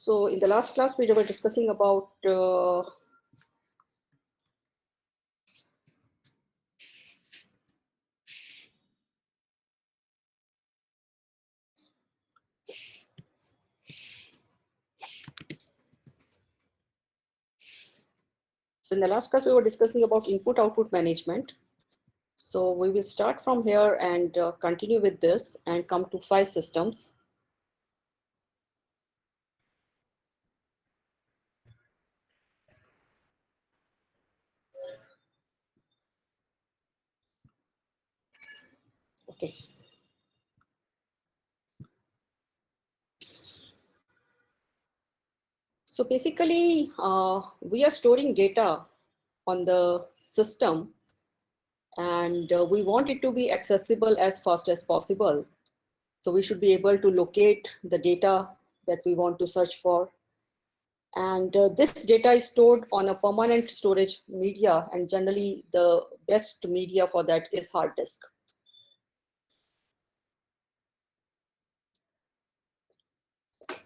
So in the last class, we were discussing about input-output management. So we will start from here and continue with this and come to file systems. Okay. So basically, we are storing data on the system, and we want it to be accessible as fast as possible. So we should be able to locate the data that we want to search for. And this data is stored on a permanent storage media, and generally the best media for that is hard disk.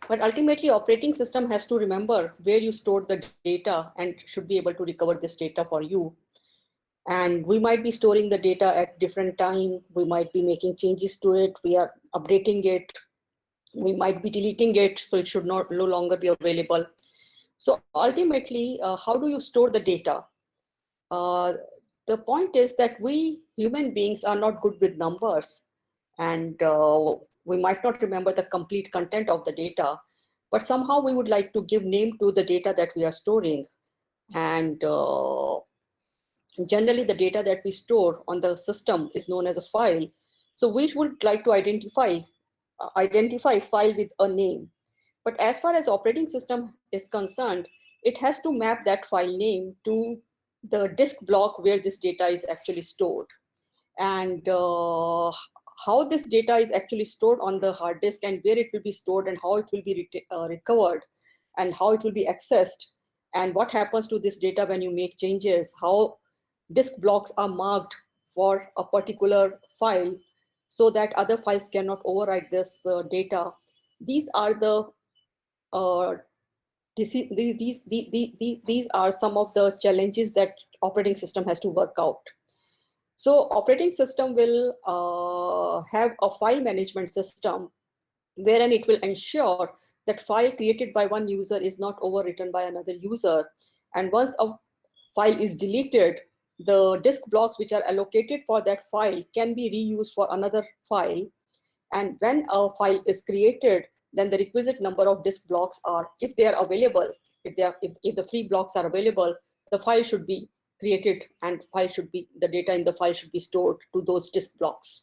But ultimately, operating system has to remember where you stored the data and should be able to recover this data for you. And we might be storing the data at different time. We might be making changes to it. We are updating it. We might be deleting it, so it should no longer be available. So ultimately, how do you store the data? The point is that we human beings are not good with numbers, and we might not remember the complete content of the data, but somehow we would like to give name to the data that we are storing. And generally the data that we store on the system is known as a file. So we would like to identify file with a name. But as far as operating system is concerned, it has to map that file name to the disk block where this data is actually stored. And how this data is actually stored on the hard disk and where it will be stored and how it will be recovered and how it will be accessed and what happens to this data when you make changes, how disk blocks are marked for a particular file so that other files cannot overwrite this data. These are the these are some of the challenges that operating system has to work out. So operating system will have a file management system wherein it will ensure that file created by one user is not overwritten by another user. And once a file is deleted, the disk blocks which are allocated for that file can be reused for another file. And when a file is created, then the requisite number of disk blocks are, if they are available, if the free blocks are available, the file should be created and the data in the file should be stored to those disk blocks.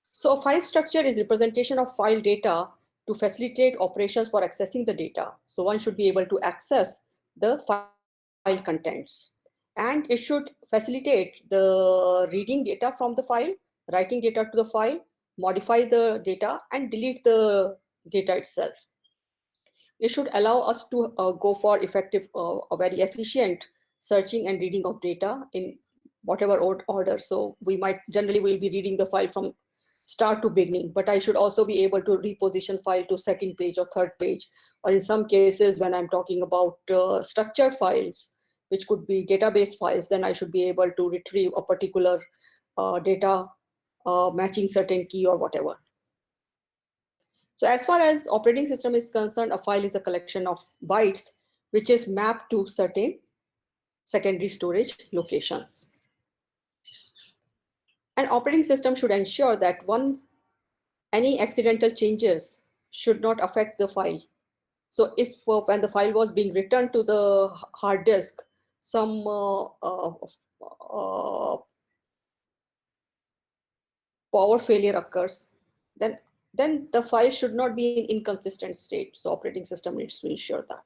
So file structure is representation of file data to facilitate operations for accessing the data. So one should be able to access the file contents. And it should facilitate the reading data from the file, writing data to the file, modify the data, and delete the data itself. It should allow us to go for effective, a very efficient searching and reading of data in whatever order. So we might generally will be reading the file from start to beginning, but I should also be able to reposition file to second page or third page, or in some cases when I'm talking about structured files, which could be database files, then I should be able to retrieve a particular data matching certain key or whatever. So as far as operating system is concerned, a file is a collection of bytes which is mapped to certain secondary storage locations. An operating system should ensure that any accidental changes should not affect the file. So if when the file was being returned to the hard disk, some power failure occurs, then the file should not be in inconsistent state. So operating system needs to ensure that.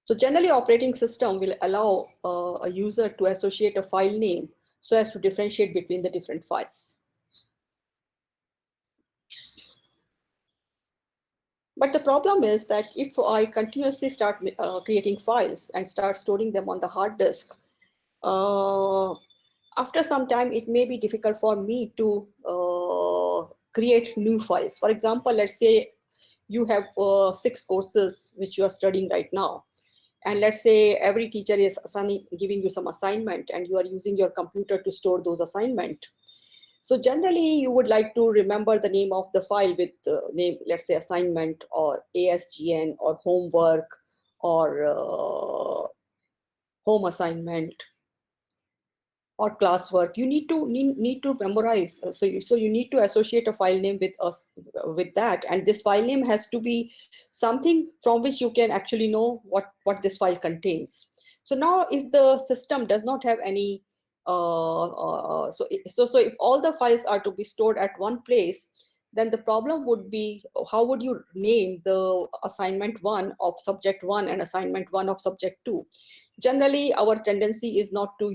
So generally, operating system will allow a user to associate a file name so as to differentiate between the different files. But the problem is that if I continuously start creating files and start storing them on the hard disk, after some time, it may be difficult for me to create new files. For example, let's say you have 6 courses which you are studying right now. And let's say every teacher is giving you some assignment and you are using your computer to store those assignments. So generally, you would like to remember the name of the file with the name, let's say assignment or ASGN or homework or home assignment or classwork. You need to memorize. So you need to associate a file name with that, and this file name has to be something from which you can actually know what this file contains. So now, if the system does not have any, so if all the files are to be stored at one place, then the problem would be, how would you name the assignment 1 of subject 1 and assignment 1 of subject 2? Generally, our tendency is not to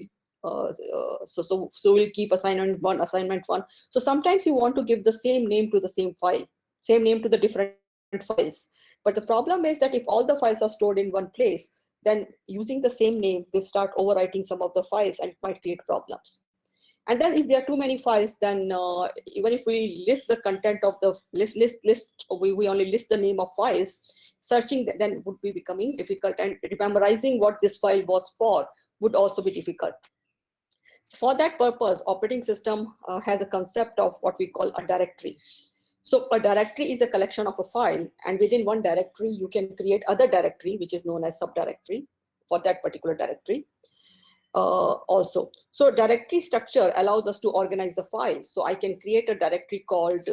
so we'll keep assignment 1, assignment 1. So sometimes you want to give the same name to the same file, same name to the different files. But the problem is that if all the files are stored in one place, then using the same name will start overwriting some of the files and it might create problems. And then if there are too many files, then even if we list the content of the list, we only list the name of files, searching then would be becoming difficult, and memorizing what this file was for would also be difficult. So for that purpose, operating system has a concept of what we call a directory. So a directory is a collection of a file, and within one directory, you can create other directory, which is known as subdirectory for that particular directory. Also, so directory structure allows us to organize the file. So I can create a directory called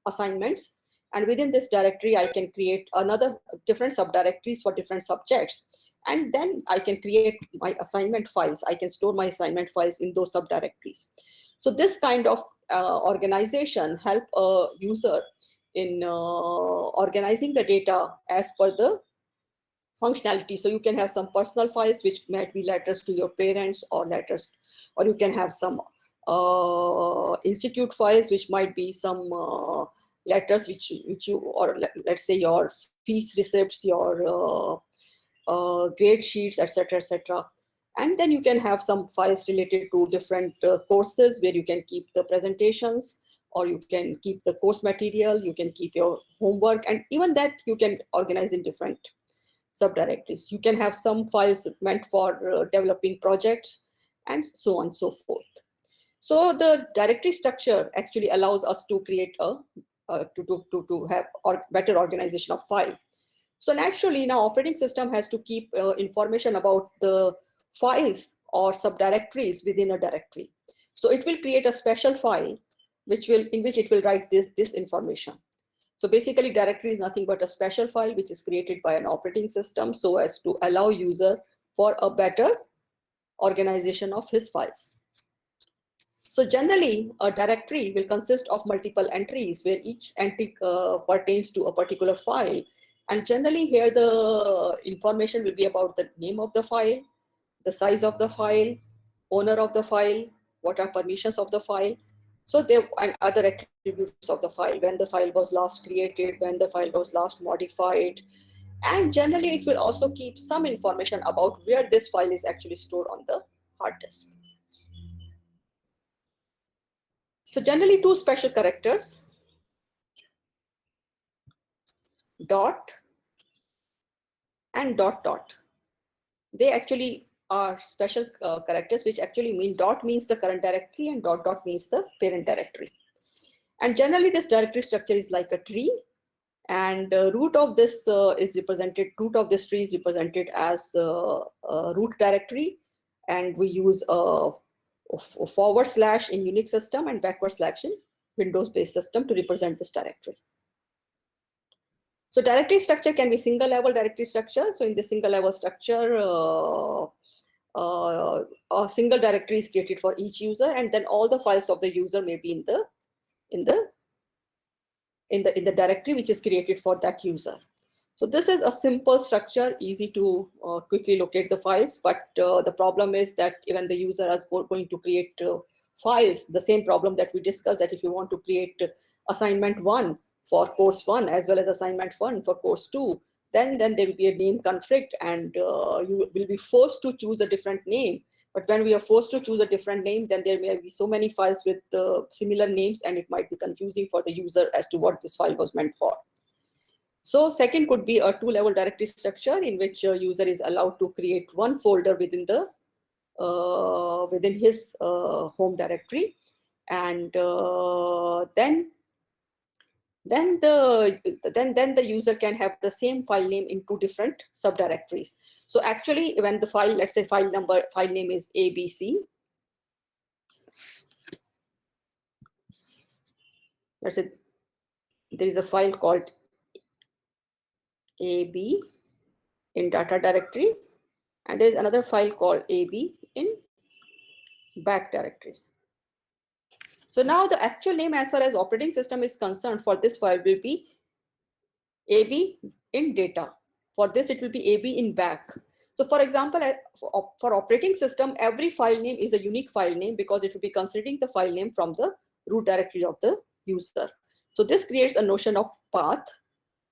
assignments, and within this directory I can create another different subdirectories for different subjects, and then I can create my assignment files. I can store my assignment files in those subdirectories. So this kind of organization help a user in organizing the data as per the functionality. So you can have some personal files which might be letters to your parents or letters, or you can have some institute files which might be some letters which you, or let's say your fees receipts, your grade sheets, etc., etc. And then you can have some files related to different courses where you can keep the presentations, or you can keep the course material, you can keep your homework, and even that you can organize in different subdirectories. You can have some files meant for developing projects, and so on and so forth. So the directory structure actually allows us to create a to have better organization of file. So naturally, now operating system has to keep information about the files or subdirectories within a directory. So it will create a special file in which it will write this information. So basically, directory is nothing but a special file which is created by an operating system so as to allow user for a better organization of his files. So generally, a directory will consist of multiple entries where each entry pertains to a particular file. And generally here the information will be about the name of the file, the size of the file, owner of the file, what are permissions of the file. So there and other attributes of the file, when the file was last created, when the file was last modified. And generally it will also keep some information about where this file is actually stored on the hard disk. So generally two special characters, dot and dot dot. They actually are special characters which actually mean dot means the current directory and dot dot means the parent directory. And generally this directory structure is like a tree, and root of this root of this tree is represented as root directory, and we use a forward slash in Unix system and backward slash in Windows based system to represent this directory. So directory structure can be single level directory structure. So in the single level structure, a single directory is created for each user, and then all the files of the user may be in the directory which is created for that user. So this is a simple structure, easy to quickly locate the files. But the problem is that even the user is going to create files, the same problem that we discussed, that if you want to create assignment 1 for course 1 as well as assignment 1 for course 2, then there will be a name conflict, and you will be forced to choose a different name. But when we are forced to choose a different name, then there may be so many files with similar names, and it might be confusing for the user as to what this file was meant for. So second could be a two-level directory structure in which a user is allowed to create one folder within the within his home directory, and then the user can have the same file name in two different subdirectories. So actually, when the file, let's say file name is ABC. Let's say there is a file called AB in data directory, and there is another file called AB in back directory. So now the actual name as far as operating system is concerned for this file will be AB in data. For this, it will be AB in back. So for example, for operating system, every file name is a unique file name because it will be considering the file name from the root directory of the user. So this creates a notion of path,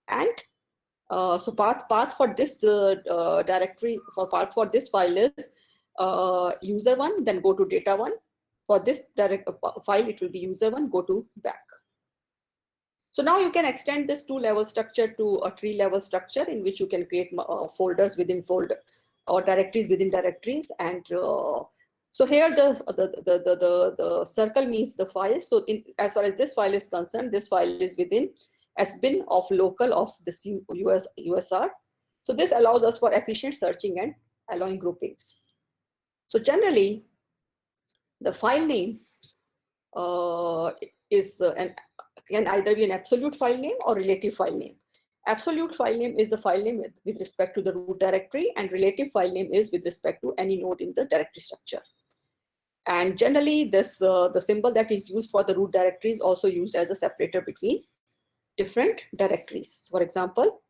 and so path for this directory, for path for this file is user1, then go to data1. For this direct file, it will be user1, go to back. So now you can extend this two-level structure to a three-level structure in which you can create folders within folder or directories within directories. And so here the circle means the file. So as far as this file is concerned, this file is within SBIN of local of this USR. So this allows us for efficient searching and allowing groupings. So generally, the file name can either be an absolute file name or relative file name. Absolute file name is the file name with respect to the root directory, and relative file name is with respect to any node in the directory structure. And generally, this the symbol that is used for the root directory is also used as a separator between different directories. For example,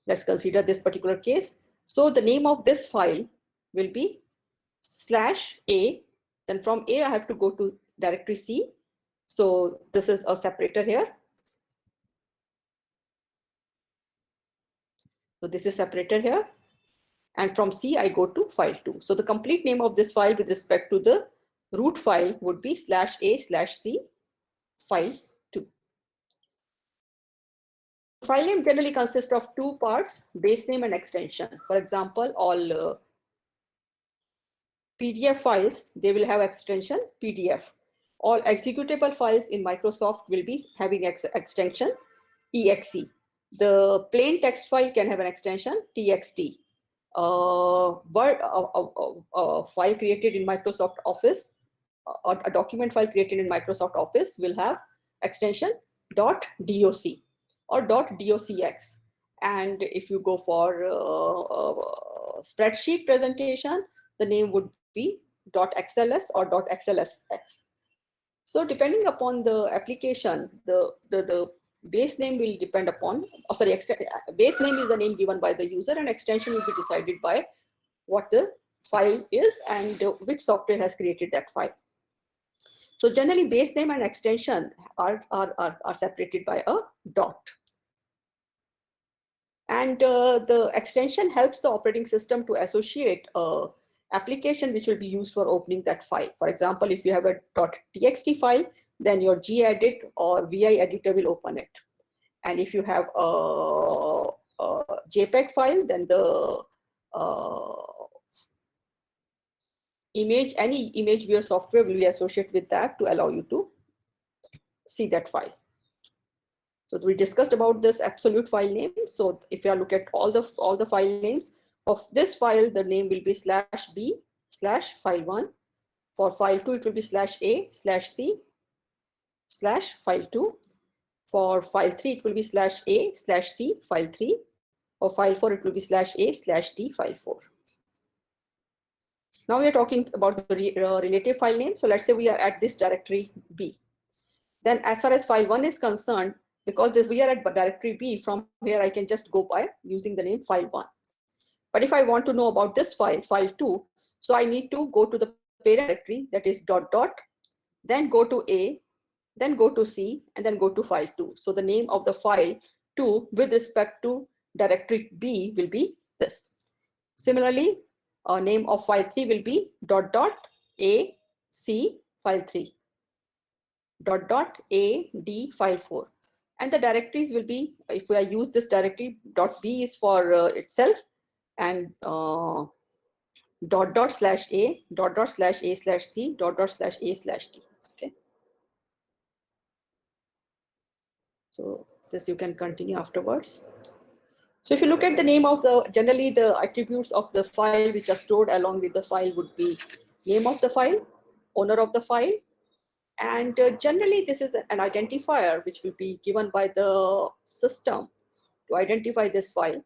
let's consider this particular case. So the name of this file will be /A. Then from A, I have to go to directory C. So this is a separator here. So this is separator here. And from C, I go to file 2. So the complete name of this file with respect to the root file would be /A/C file 2. File name generally consists of two parts, base name and extension. For example, all PDF files, they will have extension PDF. All executable files in Microsoft will be having extension exe. The plain text file can have an extension txt. Word file created in Microsoft Office, or a document file created in Microsoft Office will have extension .doc or .docx. And if you go for spreadsheet presentation, the name would be .xls or .xlsx. So depending upon the application, the base name will depend upon, base name is the name given by the user, and extension will be decided by what the file is and which software has created that file. So generally, base name and extension are separated by a dot. And the extension helps the operating system to associate application which will be used for opening that file. For example, if you have a .txt file, then your gedit or vi editor will open it. And if you have a JPEG file, then the any image viewer software will be associated with that to allow you to see that file. So we discussed about this absolute file name. So if you look at all the file names of this file, the name will be /B/file1. For file 2, it will be /A/C/file2. For file 3, it will be /A/C file 3. For file 4, it will be /A/D file 4. Now we are talking about the relative file name. So let's say we are at this directory B. Then as far as file 1 is concerned, because we are at directory B, from here I can just go by using the name file 1. But if I want to know about this file 2, so I need to go to the parent directory, that is ... then go to A, then go to C, and then go to file 2. So the name of the file 2 with respect to directory B will be this. Similarly, name of file 3 will be dot dot a c file 3, dot dot a d file 4, and the directories will be, if I use this directory, dot b is for itself, and dot dot slash a, dot dot slash a slash c, dot dot slash a slash d. Okay, so this you can continue afterwards. So if you look at the name of the, generally the attributes of the file which are stored along with the file would be name of the file, owner of the file, and generally this is an identifier which will be given by the system to identify this file.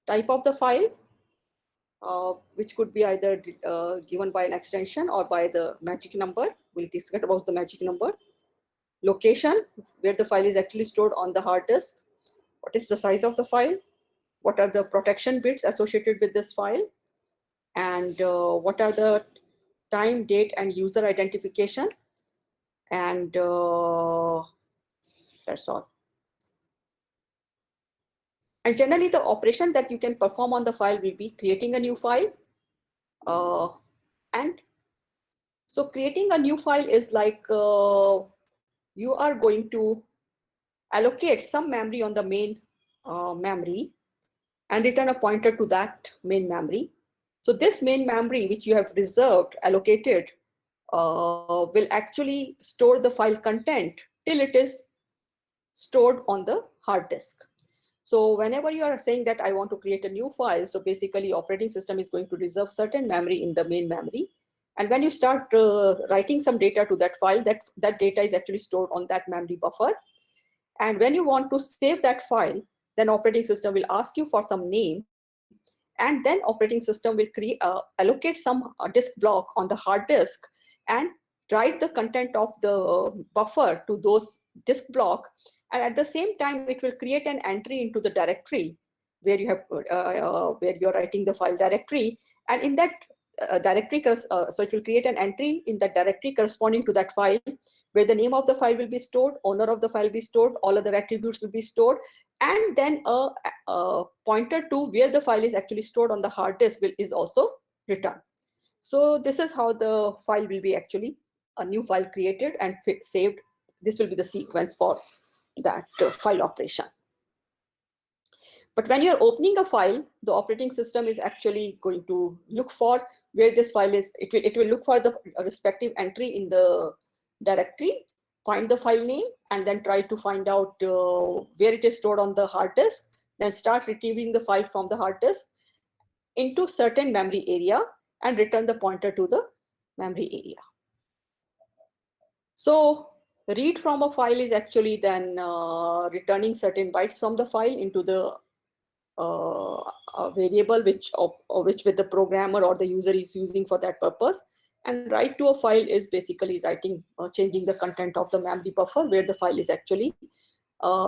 Type of the file, which could be either given by an extension or by the magic number. We'll discuss about the magic number. Location, where the file is actually stored on the hard disk. What is the size of the file? What are the protection bits associated with this file? And what are the time, date, and user identification? And that's all. And generally, the operation that you can perform on the file will be creating a new file. And so creating a new file is like you are going to allocate some memory on the main memory and return a pointer to that main memory. So this main memory, which you have reserved, allocated, will actually store the file content till it is stored on the hard disk. So whenever you are saying that I want to create a new file, so basically operating system is going to reserve certain memory in the main memory. And when you start writing some data to that file, that data is actually stored on that memory buffer. And when you want to save that file, then operating system will ask you for some name, and then operating system will allocate some disk block on the hard disk and write the content of the buffer to those disk block. And at the same time, it will create an entry into the directory where you have where you're writing the file directory. And in that directory, so it will create an entry in that directory corresponding to that file, where the name of the file will be stored, owner of the file will be stored, all other attributes will be stored, and then a pointer to where the file is actually stored on the hard disk is also returned. So this is how the file will be actually a new file created and saved. This will be the sequence for that file operation. But when you're opening a file, the operating system is actually going to look for where this file is. It will look for the respective entry in the directory, find the file name, and then try to find out where it is stored on the hard disk, then start retrieving the file from the hard disk into certain memory area and return the pointer to the memory area. So read from a file is actually then returning certain bytes from the file into the a variable which with the programmer or the user is using for that purpose. And write to a file is basically writing, changing the content of the memory buffer where the file is actually,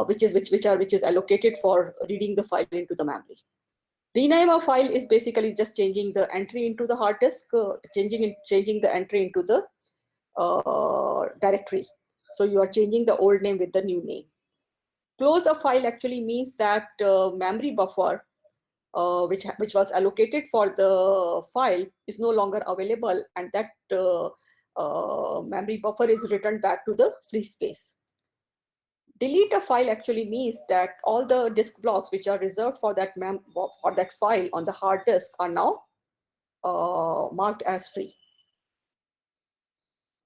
which is allocated for reading the file into the memory. Rename a file is basically just changing the entry into the hard disk, changing the entry into the directory. So you are changing the old name with the new name. Close a file actually means that memory buffer which was allocated for the file is no longer available, and that memory buffer is returned back to the free space. Delete a file actually means that all the disk blocks which are reserved for that file on the hard disk are now marked as free.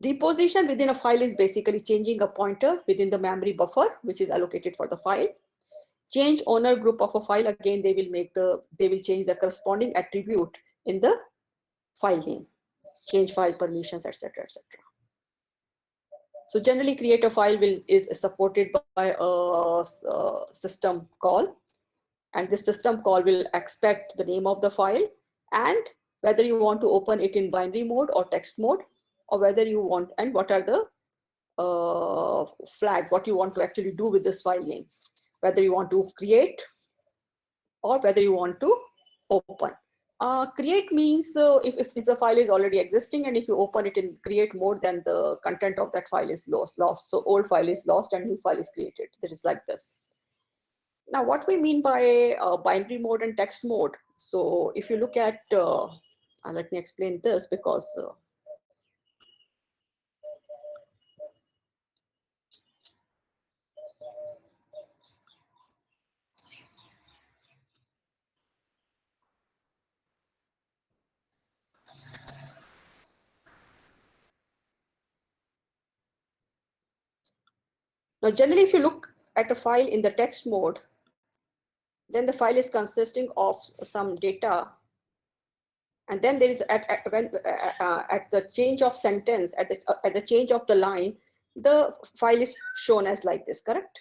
Reposition within a file is basically changing a pointer within the memory buffer which is allocated for the file. Change owner group of a file, again they will change the corresponding attribute in the file name. Change file permissions, etc., etc. So generally create a file is supported by a system call, and this system call will expect the name of the file and whether you want to open it in binary mode or text mode, or whether you want, and what are the flag, what you want to actually do with this file name, whether you want to create or whether you want to open. Create means if the file is already existing, and if you open it in create mode, then the content of that file is lost. So old file is lost and new file is created. That is like this. Now, what we mean by binary mode and text mode. So if you look at, let me explain this because now generally if you look at a file in the text mode, then the file is consisting of some data, and then there is at the change of sentence, at the change of the line, the file is shown as like this, correct?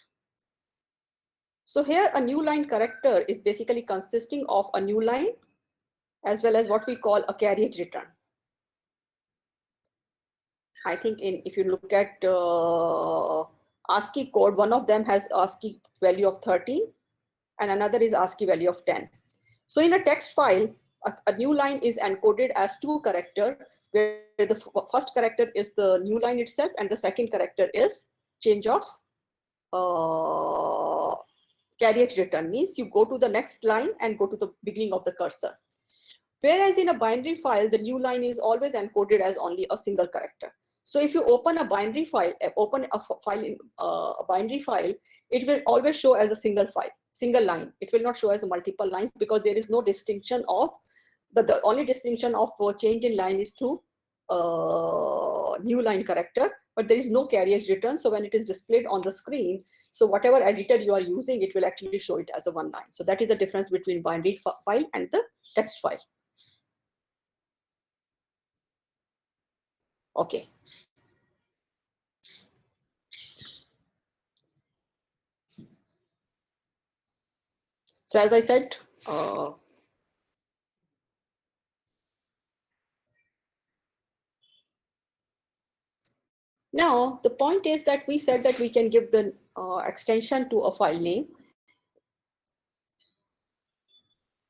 So here a new line character is basically consisting of a new line as well as what we call a carriage return. I think if you look at ASCII code, one of them has ASCII value of 13 and another is ASCII value of 10. So in a text file, a new line is encoded as 2 characters, where the first character is the new line itself and the second character is change of carriage return, means you go to the next line and go to the beginning of the cursor. Whereas in a binary file, the new line is always encoded as only a single character. So if you open a binary file, a binary file, it will always show as a single file, single line. It will not show as multiple lines because there is no distinction of, the only distinction of change in line is through new line character, but there is no carriage return. So when it is displayed on the screen, so whatever editor you are using, it will actually show it as a one line. So that is the difference between binary file and the text file. Okay. So as I said, now the point is that we said that we can give the extension to a file name,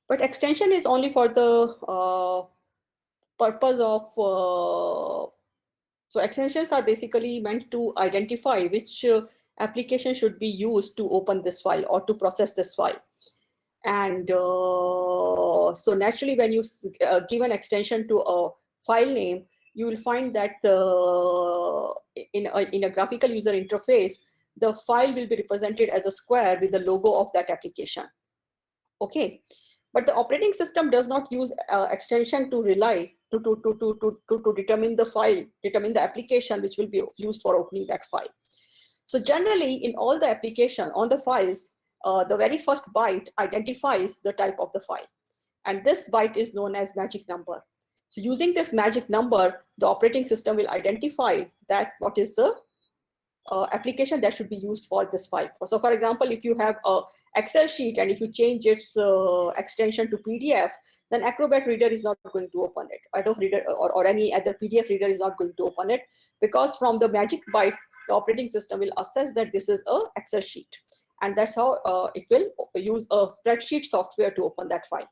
but extension is only for the purpose of, so extensions are basically meant to identify which application should be used to open this file or to process this file. And so naturally, when you give an extension to a file name, you will find that in a graphical user interface, the file will be represented as a square with the logo of that application. Okay, but the operating system does not use extension to rely to determine the file, determine the application which will be used for opening that file. So generally, in all the application on the files, the very first byte identifies the type of the file, and this byte is known as magic number. So using this magic number, the operating system will identify that what is the application that should be used for this file. So for example, if you have a Excel sheet and if you change its extension to PDF, then Acrobat Reader is not going to open it. Adobe Reader or any other PDF reader is not going to open it, because from the magic byte, the operating system will assess that this is a Excel sheet, and that's how it will use a spreadsheet software to open that file.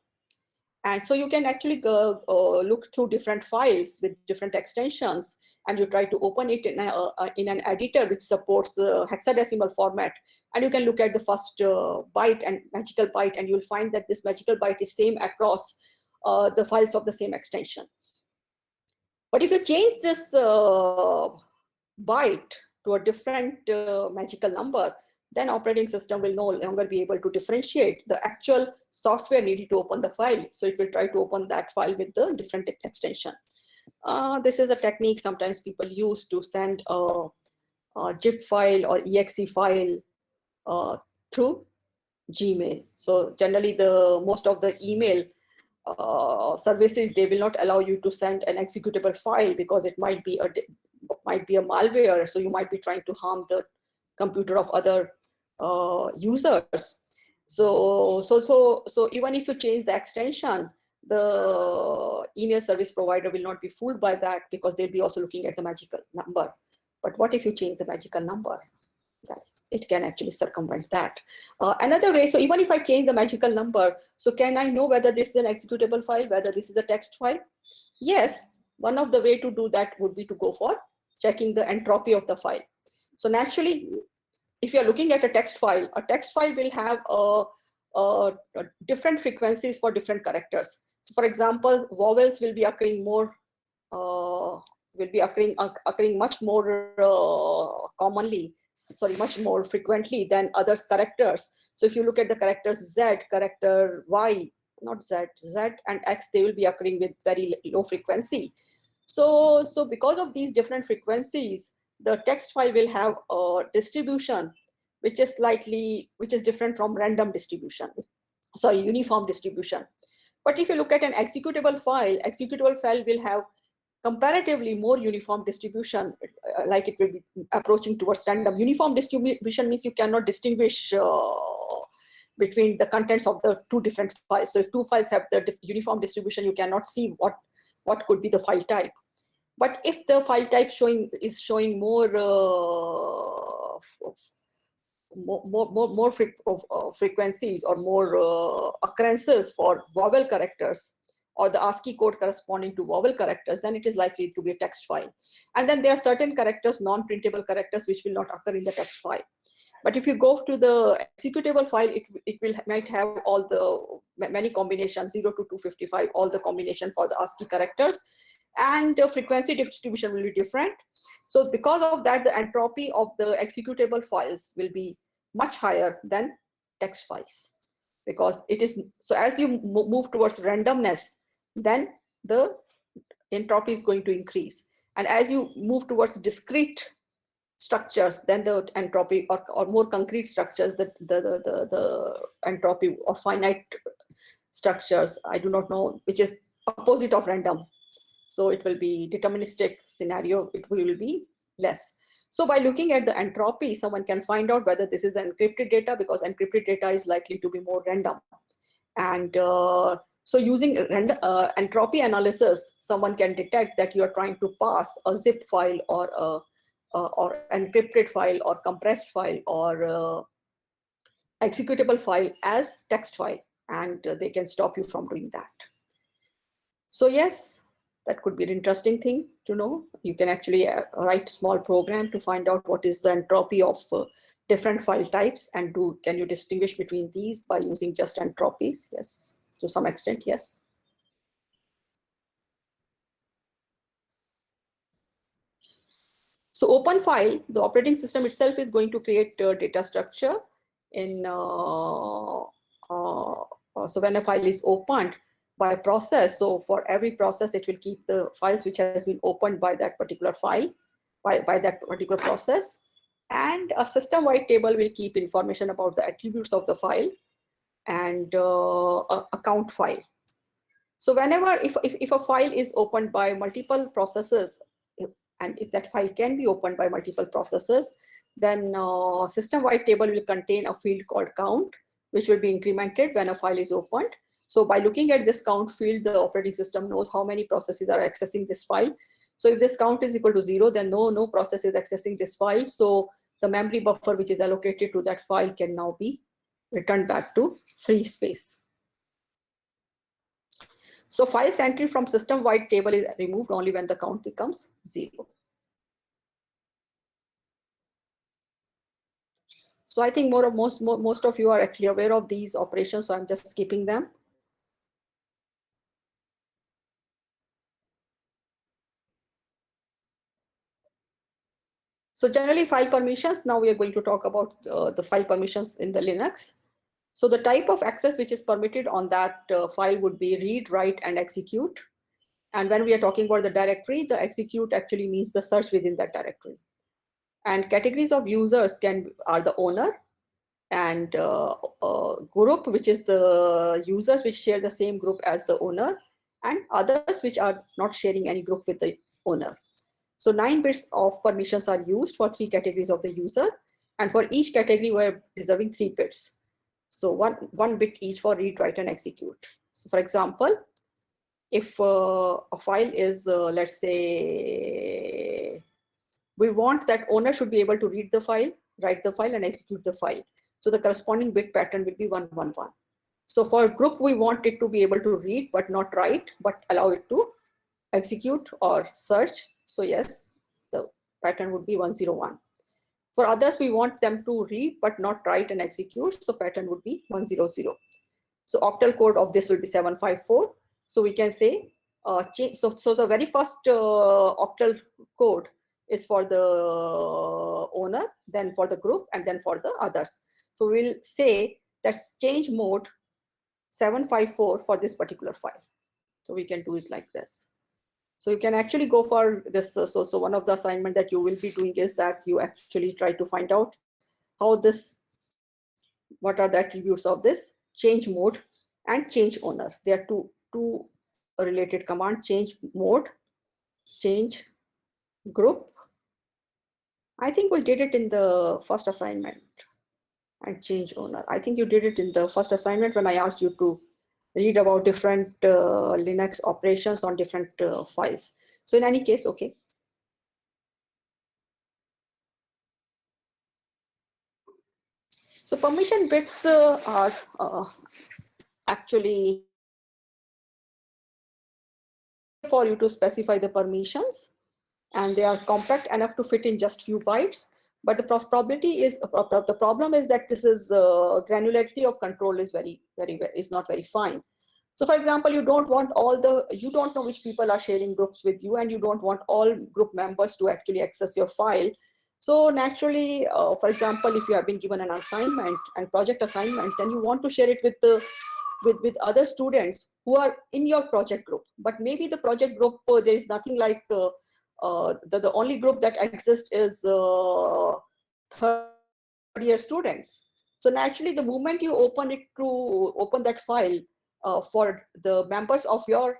And so you can actually go, look through different files with different extensions, and you try to open it in an editor which supports hexadecimal format. And you can look at the first byte and magical byte, and you'll find that this magical byte is same across the files of the same extension. But if you change this byte to a different magical number, then operating system will no longer be able to differentiate the actual software needed to open the file. So it will try to open that file with the different extension. This is a technique sometimes people use to send a zip file or exe file through Gmail. So generally, most of the email services, they will not allow you to send an executable file because it might be a malware. So you might be trying to harm the computer of other users. So even if you change the extension, the email service provider will not be fooled by that, because they'll be also looking at the magical number. But what if you change the magical number? It can actually circumvent that. Another way, so even if I change the magical number, so can I know whether this is an executable file, whether this is a text file? Yes, one of the way to do that would be to go for checking the entropy of the file. So naturally, if you're looking at a text file will have different frequencies for different characters. So for example, vowels will be occurring more, occurring much more commonly, sorry, much more frequently than others characters. So if you look at the characters Z, character Y, not Z, Z and X, they will be occurring with very low frequency. So because of these different frequencies, the text file will have a distribution which is different from random distribution, sorry, uniform distribution. But if you look at an executable file will have comparatively more uniform distribution, like it will be approaching towards random. Uniform distribution means you cannot distinguish between the contents of the two different files. So if two files have the uniform distribution, you cannot see what could be the file type. But if the file type is showing more frequencies or more occurrences for vowel characters, or the ASCII code corresponding to vowel characters, then it is likely to be a text file. And then there are certain characters, non-printable characters, which will not occur in the text file. But if you go to the executable file, it might have all the many combinations, 0 to 255, all the combination for the ASCII characters, and the frequency distribution will be different. So because of that, the entropy of the executable files will be much higher than text files, because it is, so as you move towards randomness, then the entropy is going to increase. And as you move towards discrete structures, then the entropy, or more concrete structures, the entropy of finite structures, I do not know, which is opposite of random. So it will be deterministic scenario, it will be less. So by looking at the entropy, someone can find out whether this is encrypted data, because encrypted data is likely to be more random. And so using entropy analysis, someone can detect that you are trying to pass a zip file or encrypted file or compressed file or executable file as text file, and they can stop you from doing that. So yes, that could be an interesting thing to know. You can actually write a small program to find out what is the entropy of different file types, and can you distinguish between these by using just entropies? Yes, to some extent, yes. So open file, the operating system itself is going to create a data structure in, so when a file is opened by a process, so for every process, it will keep the files which has been opened by that particular file, by that particular process. And a system-wide table will keep information about the attributes of the file and a count file. So whenever, if a file is opened by multiple processes, and if that file can be opened by multiple processes, then system-wide table will contain a field called count, which will be incremented when a file is opened. So by looking at this count field, the operating system knows how many processes are accessing this file. So if this count is equal to 0, then no process is accessing this file. So the memory buffer which is allocated to that file can now be returned back to free space. So files entry from system-wide table is removed only when the count becomes 0. So I think most of you are actually aware of these operations, so I'm just skipping them. So generally file permissions, now we are going to talk about the file permissions in the Linux. So the type of access which is permitted on that file would be read, write, and execute. And when we are talking about the directory, the execute actually means the search within that directory. And categories of users are the owner, and group, which is the users which share the same group as the owner, and others which are not sharing any group with the owner. So 9 bits of permissions are used for 3 categories of the user, and for each category we're reserving 3 bits. So one bit each for read, write, and execute. So for example, if a file is, let's say, we want that owner should be able to read the file, write the file, and execute the file. So the corresponding bit pattern will be 111. So for a group, we want it to be able to read but not write, but allow it to execute or search. So yes, the pattern would be 101. For others, we want them to read but not write and execute. So pattern would be 100. So octal code of this will be 754. So we can say, so the very first octal code is for the owner, then for the group, and then for the others. So we'll say that's change mode 754 for this particular file. So we can do it like this. So you can actually go for this. So one of the assignment that you will be doing is that you actually try to find out how this, what are the attributes of this change mode and change owner. There are two related commands: change mode, change group. I think we did it in the first assignment. And change owner, I think you did it in the first assignment when I asked you to read about different Linux operations on different files. So in any case, okay. So permission bits are actually for you to specify the permissions, and they are compact enough to fit in just few bytes. But the probability is, the problem is that this is granularity of control is is not very fine. So for example, you don't want you don't know which people are sharing groups with you, and you don't want all group members to actually access your file. So naturally, for example, if you have been given an assignment and project assignment, then you want to share it with with other students who are in your project group. But maybe the project group, there is nothing like the only group that exists is third year students. So naturally, the moment you open that file for the members of your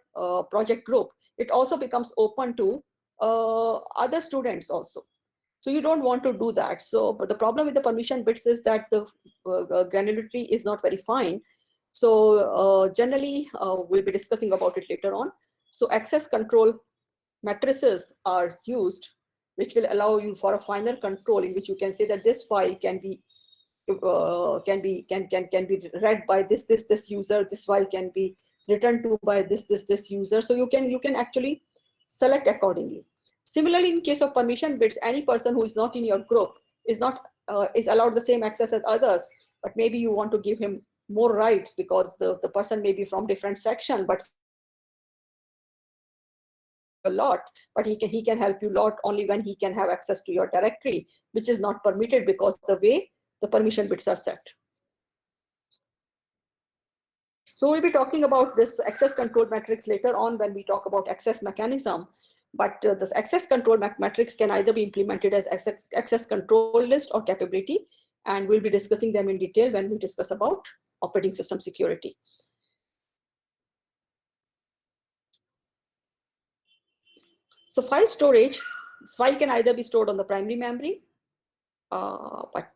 project group, it also becomes open to other students also. So you don't want to do that. So, but the problem with the permission bits is that the granularity is not very fine. So generally, we'll be discussing about it later on. So access control matrices are used, which will allow you for a finer control, in which you can say that this file can be read by this user. This file can be written to by this user. So you can actually select accordingly. Similarly, in case of permission bits, any person who is not in your group is not is allowed the same access as others. But maybe you want to give him more rights because the person may be from different section, but a lot, but he can help you a lot only when he can have access to your directory, which is not permitted because the way the permission bits are set. So we'll be talking about this access control matrix later on when we talk about access mechanism. But this access control matrix can either be implemented as access control list or capability, and we'll be discussing them in detail when we discuss about operating system security. So file storage, file can either be stored on the primary memory, but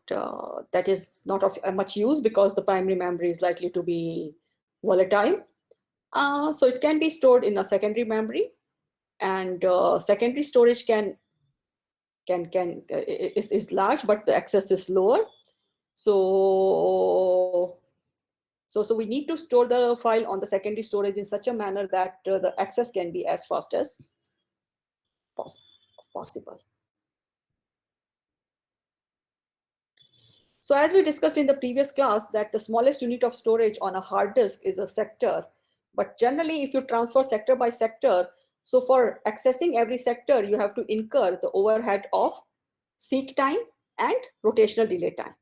that is not of much use because the primary memory is likely to be volatile. So it can be stored in a secondary memory, and secondary storage is large, but the access is lower. So we need to store the file on the secondary storage in such a manner that the access can be as fast as possible. So as we discussed in the previous class, that the smallest unit of storage on a hard disk is a sector. But generally, if you transfer sector by sector, so for accessing every sector, you have to incur the overhead of seek time and rotational delay time.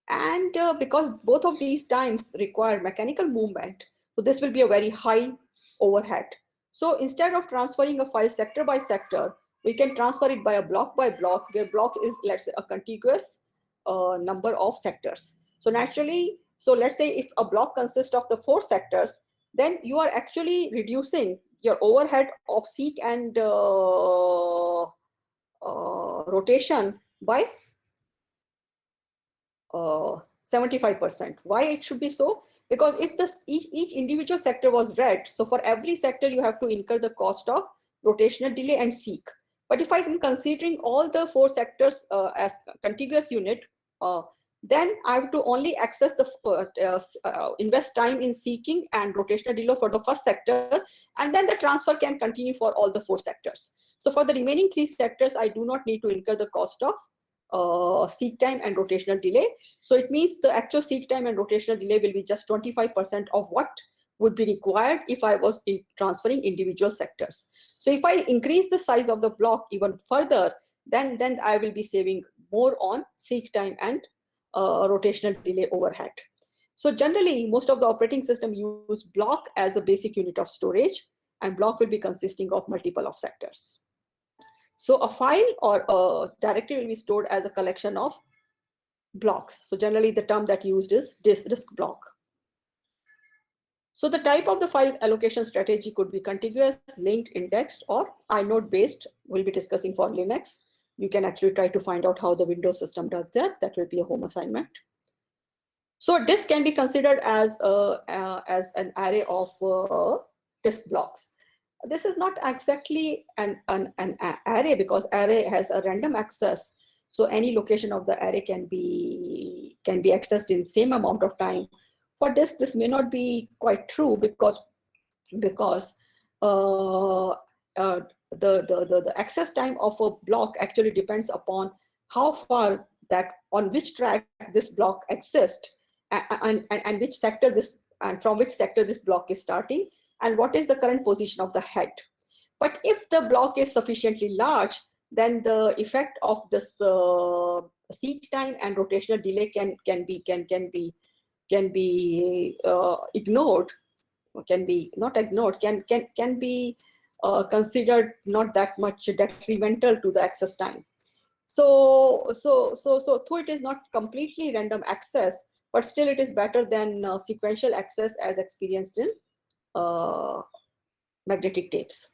And because both of these times require mechanical movement, so this will be a very high overhead. So instead of transferring a file sector by sector, we can transfer it by block, where block is, let's say, a contiguous number of sectors. So naturally, so let's say if a block consists of the 4 sectors, then you are actually reducing your overhead of seek and rotation by 75%. Why it should be so? Because if each individual sector was read, so for every sector you have to incur the cost of rotational delay and seek. But if I'm considering all the 4 sectors as contiguous unit, then I have to only access the invest time in seeking and rotational delay for the first sector, and then the transfer can continue for all the 4 sectors. So for the remaining 3 sectors, I do not need to incur the cost of seek time and rotational delay. So it means the actual seek time and rotational delay will be just 25% of what would be required if I was transferring individual sectors. So if I increase the size of the block even further, then I will be saving more on seek time and rotational delay overhead. So generally, most of the operating system use block as a basic unit of storage, and block will be consisting of multiple of sectors. So a file or a directory will be stored as a collection of blocks. So generally, the term that used is disk block. So the type of the file allocation strategy could be contiguous, linked, indexed, or inode based. We'll be discussing for Linux. You can actually try to find out how the Windows system does that. That will be a home assignment. So disk can be considered as an array of disk blocks. This is not exactly an array, because array has a random access. So any location of the array can be accessed in same amount of time. For disk, this may not be quite true, because the access time of a block actually depends upon how far that on which track this block exists, and which sector this, and from which sector this block is starting, and what is the current position of the head. But if the block is sufficiently large, then the effect of this seek time and rotational delay can be ignored, can be not ignored, can be considered not that much detrimental to the access time. So though it is not completely random access, but still it is better than sequential access as experienced in magnetic tapes.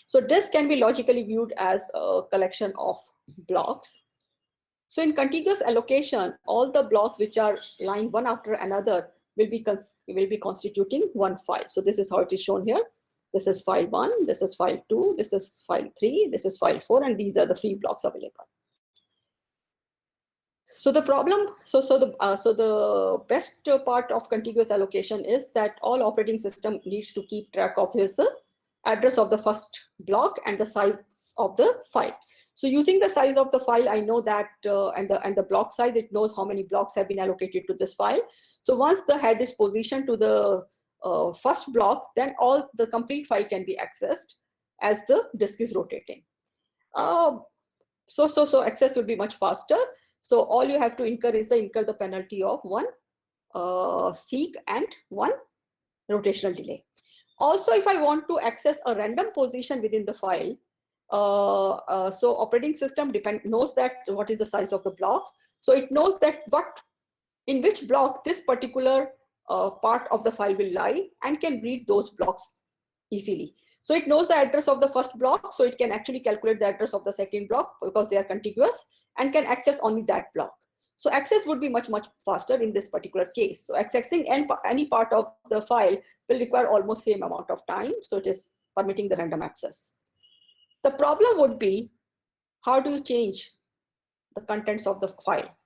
So disk can be logically viewed as a collection of blocks. So in contiguous allocation, all the blocks which are lying one after another will be constituting one file. So this is how it is shown here. This is file 1, this is file 2, this is file 3, this is file 4, and these are the free blocks available. So the problem, so the best part of contiguous allocation is that all operating system needs to keep track of his address of the first block and the size of the file. So using the size of the file, I know that and the block size, it knows how many blocks have been allocated to this file. So once the head is positioned to the first block, then all the complete file can be accessed as the disk is rotating. So access will be much faster. So all you have to incur the penalty of one seek and one rotational delay. Also, if I want to access a random position within the file, so operating system knows that what is the size of the block. So it knows that in which block this particular part of the file will lie, and can read those blocks easily. So it knows the address of the first block, so it can actually calculate the address of the second block because they are contiguous, and can access only that block. So access would be much faster in this particular case. So accessing any part of the file will require almost same amount of time. So it is permitting the random access. The problem would be, how do you change the contents of the file?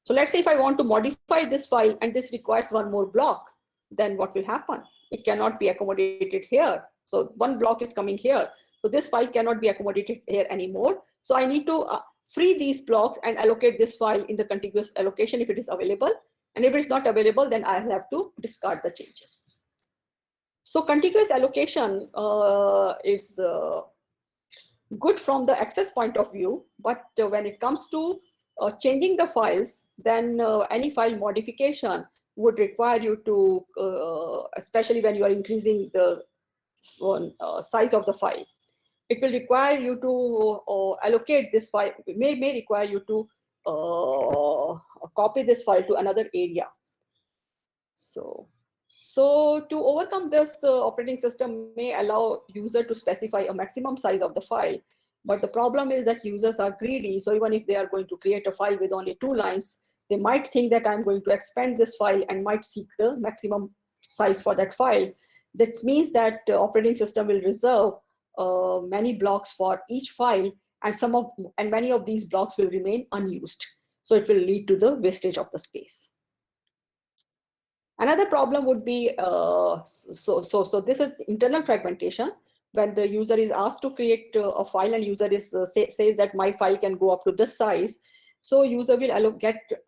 So let's say if I want to modify this file and this requires one more block, then what will happen? It cannot be accommodated here. So one block is coming here. So this file cannot be accommodated here anymore. So I need to free these blocks and allocate this file in the contiguous allocation if it is available. And if it's not available, then I have to discard the changes. So contiguous allocation is good from the access point of view, but when it comes to changing the files, then any file modification would require you to, especially when you are increasing the size of the file, it will require you to allocate this file, may require you to copy this file to another area. So to overcome this, the operating system may allow user to specify a maximum size of the file. But the problem is that users are greedy. So even if they are going to create a file with only 2 lines, they might think that I'm going to expand this file and might seek the maximum size for that file. That means that the operating system will reserve many blocks for each file, and many of these blocks will remain unused. So it will lead to the wastage of the space. Another problem would be, so this is internal fragmentation. When the user is asked to create a file and user is says that my file can go up to this size, So user will the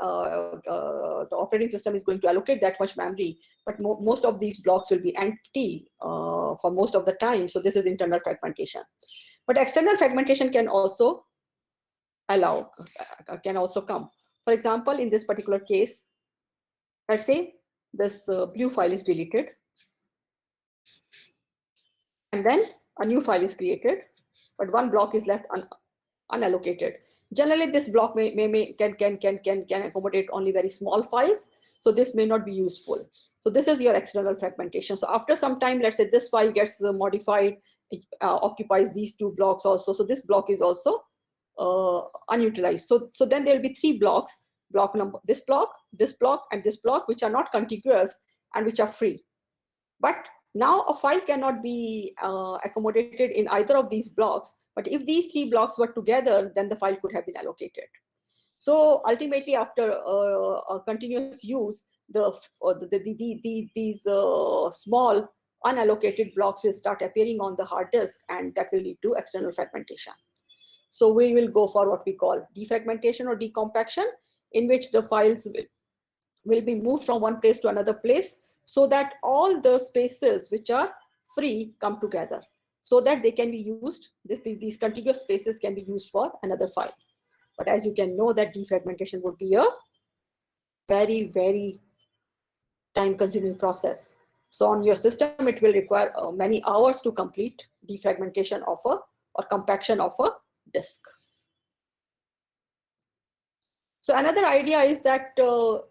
operating system is going to allocate that much memory, but most of these blocks will be empty for most of the time. So this is internal fragmentation. But external fragmentation can also come. For example, in this particular case, let's say this blue file is deleted, and then a new file is created, but one block is left unallocated. Generally, this block can accommodate only very small files, so this may not be useful. So this is your external fragmentation. So after some time, let's say this file gets modified, it occupies these two blocks also. So this block is also unutilized. So then there will be three blocks: this block, and this block, which are not contiguous and which are free. But now a file cannot be accommodated in either of these blocks. But if these three blocks were together, then the file could have been allocated. So ultimately, after a continuous use, these small unallocated blocks will start appearing on the hard disk, and that will lead to external fragmentation. So we will go for what we call defragmentation or decompaction, in which the files will be moved from one place to another place, so that all the spaces which are free come together, so that they can be used, these contiguous spaces can be used for another file. But as you can know, that defragmentation would be a very, very time-consuming process. So on your system, it will require many hours to complete defragmentation of or compaction of a disk. So another idea is that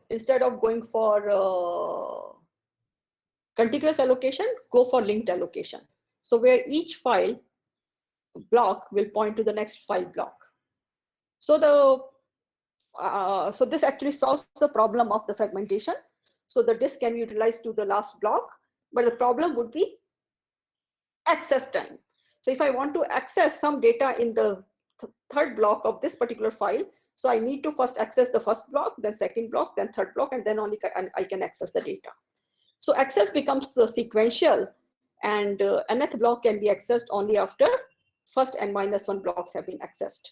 instead of going for contiguous allocation, go for linked allocation. So where each file block will point to the next file block. So so this actually solves the problem of the fragmentation. So the disk can be utilized to the last block, but the problem would be access time. So if I want to access some data in the third block of this particular file, so I need to first access the first block, then second block, then third block, and then only I can access the data. So access becomes sequential, and nth block can be accessed only after first n-1 blocks have been accessed.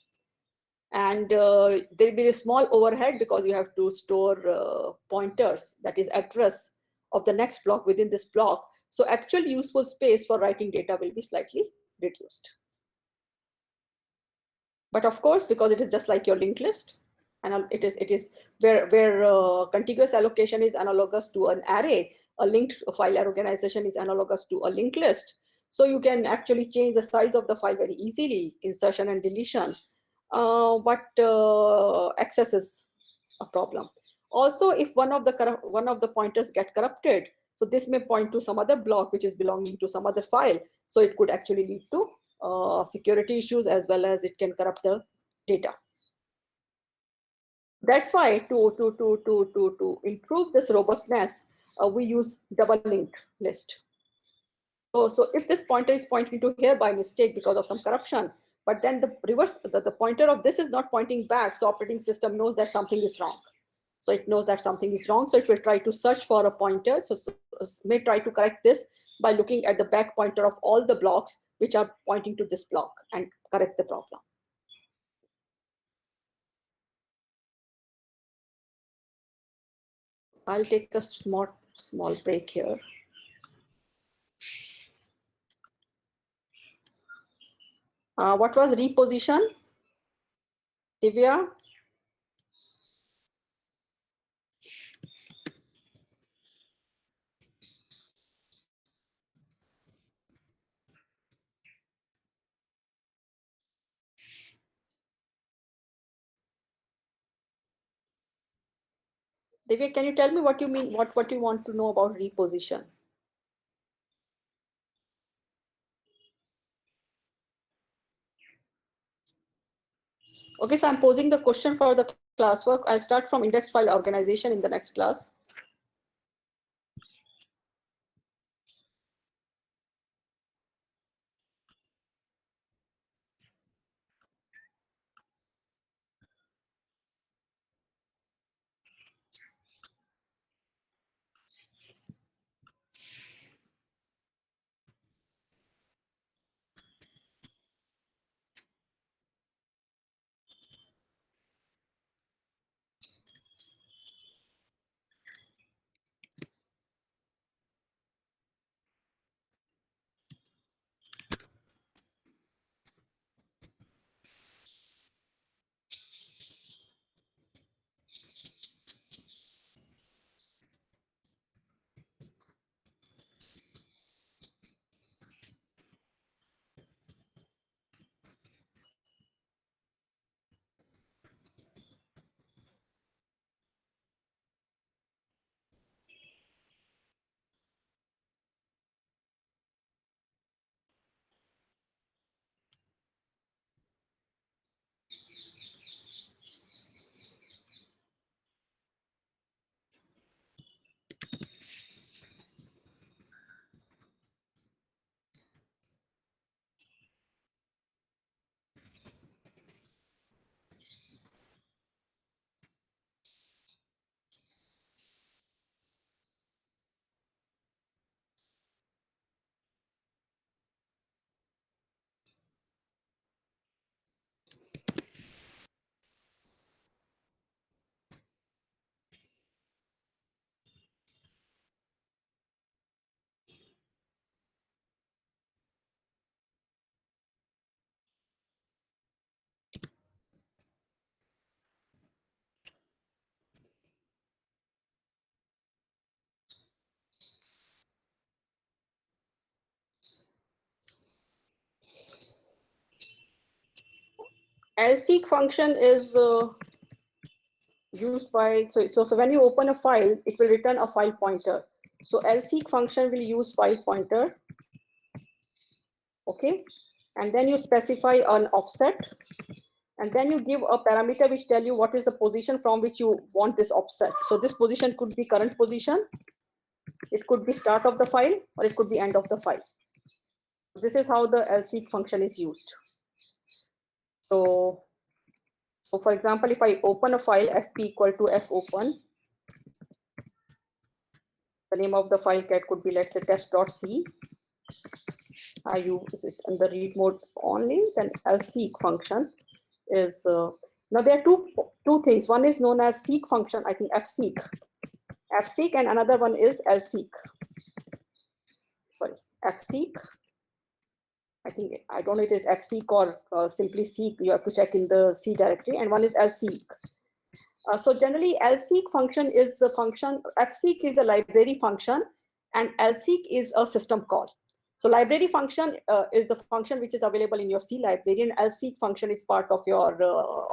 And there will be a small overhead because you have to store pointers, that is address of the next block within this block. So actual useful space for writing data will be slightly reduced. But of course, because it is just like your linked list, and it is where contiguous allocation is analogous to an array, a linked file organization is analogous to a linked list. So you can actually change the size of the file very easily, insertion and deletion. But access is a problem. Also, if one of the pointers get corrupted, so this may point to some other block which is belonging to some other file. So it could actually lead to security issues, as well as it can corrupt the data. That's why to improve this robustness, we use double linked list. So if this pointer is pointing to here by mistake because of some corruption, but then the reverse, the pointer of this is not pointing back, so operating system knows that something is wrong. So it knows that something is wrong, so it will try to search for a pointer. So may try to correct this by looking at the back pointer of all the blocks which are pointing to this block and correct the problem. I'll take a small break here. What was reposition? Divya? Divya, can you tell me what you mean, what you want to know about reposition? Okay, so I'm posing the question for the classwork. I'll start from index file organization in the next class. lseek function is used by, so when you open a file, it will return a file pointer. So lseek function will use file pointer. Okay, and then you specify an offset, and then you give a parameter which tell you what is the position from which you want this offset. So this position could be current position, it could be start of the file, or it could be end of the file. This is how the lseek function is used. So for example, if I open a file fp equal to fopen, the name of the file cat could be, let's say, test.c. I use it in the read mode only. Then lseek function is now there are two things. One is known as seek function, I think fseek, and another one is lseek. Sorry, fseek. I don't know, it is fseek or simply seek. You have to check in the C directory. And one is lseek. So generally, lseek function is the function. Fseek is a library function, and lseek is a system call. So library function is the function which is available in your C library, and lseek function is part of your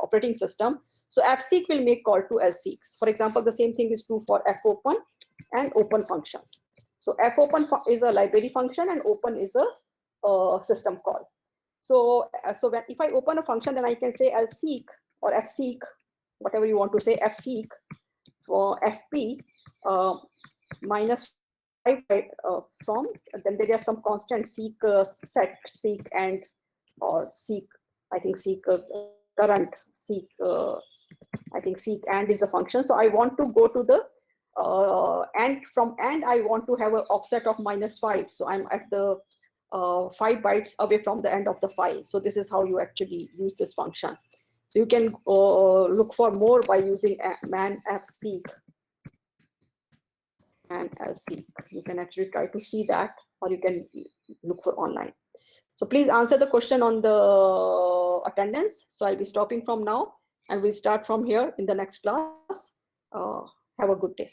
operating system. So fseek will make call to lseek. For example, the same thing is true for fopen and open functions. So fopen is a library function, and open is a system call. So when if I open a function, then I can say lseek or fseek, whatever you want to say, fseek for fp minus 5 from, then there are some constant seek, set, seek, and or seek. I think seek current, seek. I think seek and is the function. So I want to go to the and from and I want to have an offset of -5. So I'm at the 5 bytes away from the end of the file. So this is how you actually use this function. So you can look for more by using man fseek and lseek. You can actually try to see that, or you can look for online. So please answer the question on the attendance. So I'll be stopping from now, and we'll start from here in the next class. Have a good day.